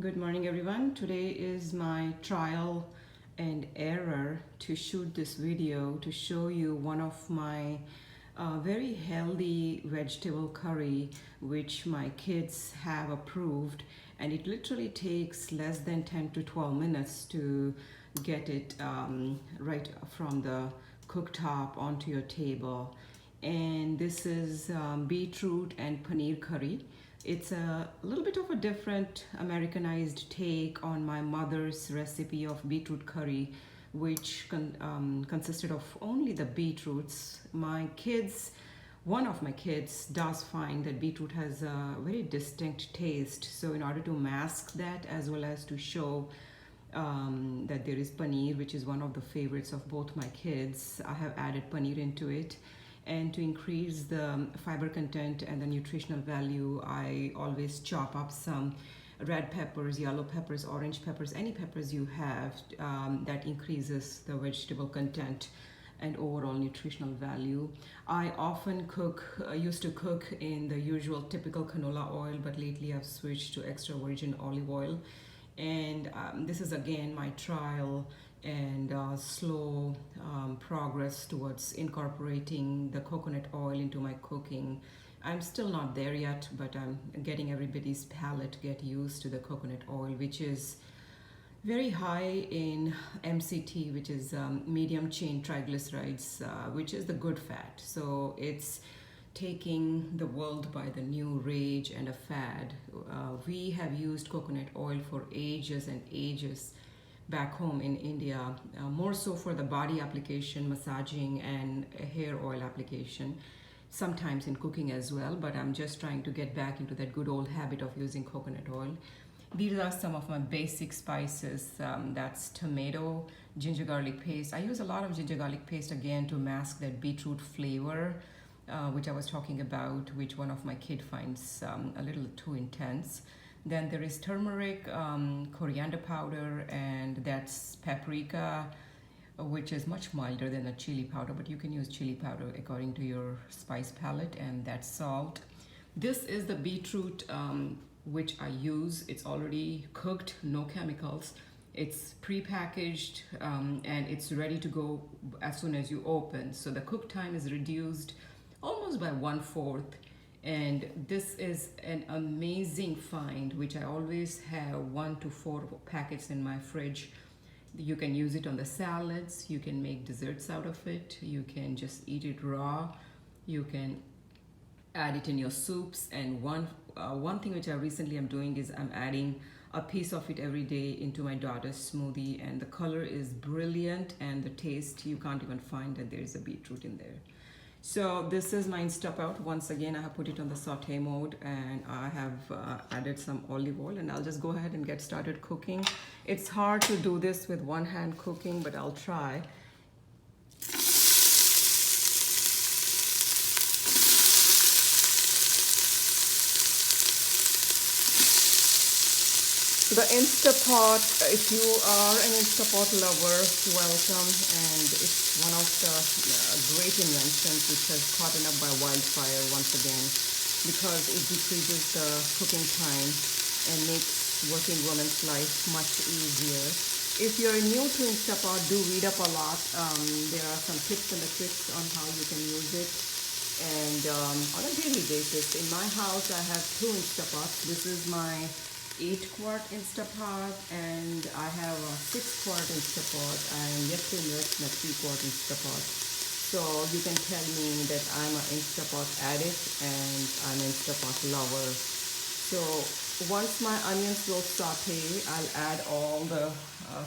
Good morning, everyone. Today is my trial and error to shoot this video to show you one of my very healthy vegetable curry which my kids have approved, and it literally takes less than 10 to 12 minutes to get it right from the cooktop onto your table. And this is beetroot and paneer curry. It's a little bit of a different Americanized take on my mother's recipe of beetroot curry, which consisted of only the beetroots. One of my kids does find that beetroot has a very distinct taste. So in order to mask that, as well as to show that there is paneer, which is one of the favorites of both my kids, I have added paneer into it. And to increase the fiber content and the nutritional value, I always chop up some red peppers, yellow peppers, orange peppers, any peppers you have that increases the vegetable content and overall nutritional value. I often used to cook in the usual typical canola oil, but lately I've switched to extra virgin olive oil. And this is again my trial and slow progress towards incorporating the coconut oil into my cooking. I'm still not there yet, but I'm getting everybody's palate to get used to the coconut oil, which is very high in MCT, which is medium chain triglycerides, which is the good fat. So it's taking the world by the new rage and a fad. We have used coconut oil for ages and ages back home in India, more so for the body application, massaging, and hair oil application, sometimes in cooking as well, but I'm just trying to get back into that good old habit of using coconut oil. These are some of my basic spices. That's tomato, ginger garlic paste. I use a lot of ginger garlic paste again to mask that beetroot flavor, which I was talking about, which one of my kid finds a little too intense. Then there is turmeric, coriander powder, and that's paprika, which is much milder than the chili powder, but you can use chili powder according to your spice palette, and that's salt. This is the beetroot which I use. It's already cooked, no chemicals. It's pre-packaged and it's ready to go as soon as you open. So the cook time is reduced almost by 1/4. And this is an amazing find, which I always have 1 to 4 packets in my fridge. You can use it on the salads, you can make desserts out of it, you can just eat it raw, you can add it in your soups. And one thing which I recently am doing is I'm adding a piece of it every day into my daughter's smoothie, and the color is brilliant, and the taste, you can't even find that there is a beetroot in there. So this is my Instapot. Once again, I have put it on the saute mode, and I have added some olive oil, and I'll just go ahead and get started cooking. It's hard to do this with one hand cooking, but I'll try. So the Instapot, if you are an Instapot lover, welcome, and it's one of the great inventions which has caught up by wildfire once again, because it decreases the cooking time and makes working women's life much easier. If you're new to Instapot, do read up a lot. There are some tips and the tricks on how you can use it. And on a daily basis, in my house, I have 2 Instapots. This is my 8-quart Instapot, and I have a 6-quart Instapot. I am yet to invest in a 3-quart Instapot. So you can tell me that I'm an Instapot addict and I'm an Instapot lover. So once my onions will saute, I'll add all the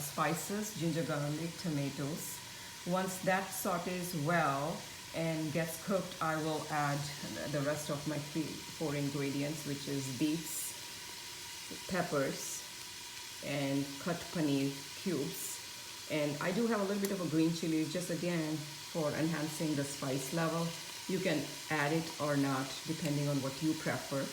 spices, ginger, garlic, tomatoes. Once that sautés well and gets cooked, I will add the rest of my 4 ingredients, which is beets, peppers, and cut paneer cubes. And I do have a little bit of a green chili, just again for enhancing the spice level. You can add it or not depending on what you prefer.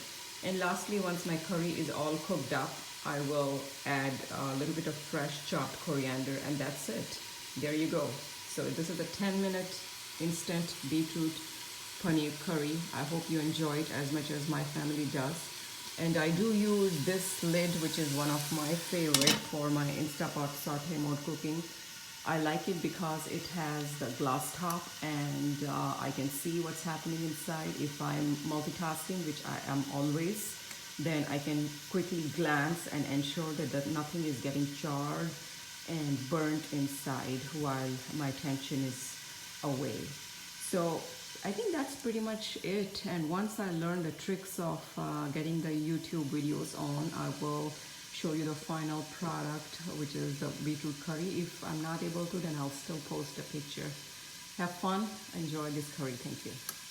And lastly, once my curry is all cooked up, I will add a little bit of fresh chopped coriander, and that's it. There you go. So this is a 10-minute instant beetroot paneer curry. I hope you enjoy it as much as my family does. And I do use this lid, which is one of my favorite for my Instapot saute mode cooking. I like it because it has the glass top and I can see what's happening inside. If I'm multitasking, which I am always, then I can quickly glance and ensure that nothing is getting charred and burnt inside while my attention is away. So I think that's pretty much it. And once I learn the tricks of getting the YouTube videos on, I will show you the final product, which is the beetroot curry. If I'm not able to, then I'll still post a picture. Have fun, enjoy this curry. Thank you.